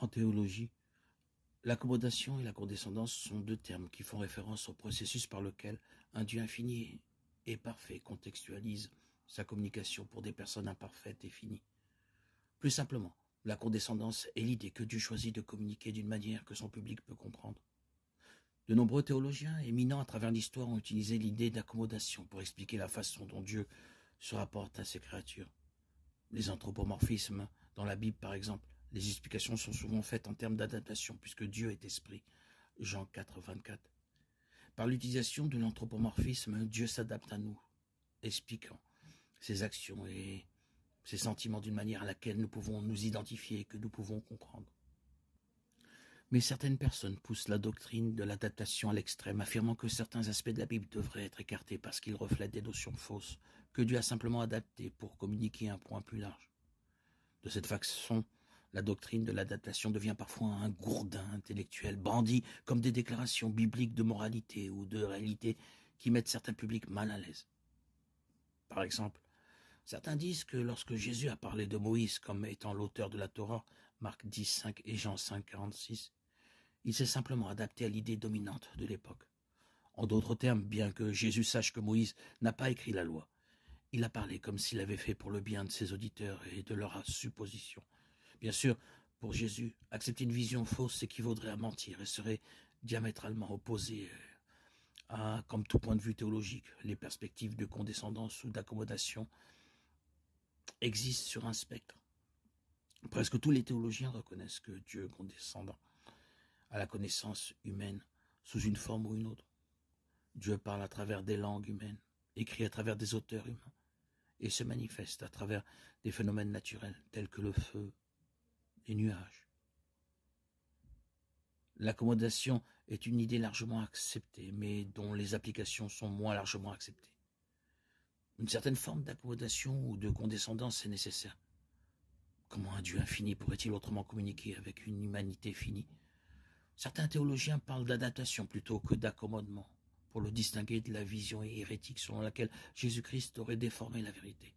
En théologie, l'accommodation et la condescendance sont deux termes qui font référence au processus par lequel un Dieu infini et parfait contextualise sa communication pour des personnes imparfaites et finies. Plus simplement, la condescendance est l'idée que Dieu choisit de communiquer d'une manière que son public peut comprendre. De nombreux théologiens éminents à travers l'histoire ont utilisé l'idée d'accommodation pour expliquer la façon dont Dieu se rapporte à ses créatures. Les anthropomorphismes dans la Bible, par exemple, les explications sont souvent faites en termes d'adaptation, puisque Dieu est esprit. Jean 4, 24. Par l'utilisation de l'anthropomorphisme, Dieu s'adapte à nous, expliquant ses actions et ses sentiments d'une manière à laquelle nous pouvons nous identifier et que nous pouvons comprendre. Mais certaines personnes poussent la doctrine de l'adaptation à l'extrême, affirmant que certains aspects de la Bible devraient être écartés parce qu'ils reflètent des notions fausses, que Dieu a simplement adaptées pour communiquer un point plus large. De cette façon, la doctrine de l'adaptation devient parfois un gourdin intellectuel brandi comme des déclarations bibliques de moralité ou de réalité qui mettent certains publics mal à l'aise. Par exemple, certains disent que lorsque Jésus a parlé de Moïse comme étant l'auteur de la Torah, Marc 10, 5 et Jean 5, 46, il s'est simplement adapté à l'idée dominante de l'époque. En d'autres termes, bien que Jésus sache que Moïse n'a pas écrit la loi, il a parlé comme s'il avait fait pour le bien de ses auditeurs et de leurs suppositions. Bien sûr, pour Jésus, accepter une vision fausse équivaudrait à mentir et serait diamétralement opposé à, comme tout point de vue théologique, les perspectives de condescendance ou d'accommodation existent sur un spectre. Presque tous les théologiens reconnaissent que Dieu est condescendant à la connaissance humaine sous une forme ou une autre. Dieu parle à travers des langues humaines, écrit à travers des auteurs humains, et se manifeste à travers des phénomènes naturels tels que le feu, les nuages. L'accommodation est une idée largement acceptée, mais dont les applications sont moins largement acceptées. Une certaine forme d'accommodation ou de condescendance est nécessaire. Comment un Dieu infini pourrait-il autrement communiquer avec une humanité finie? Certains théologiens parlent d'adaptation plutôt que d'accommodement, pour le distinguer de la vision hérétique selon laquelle Jésus-Christ aurait déformé la vérité.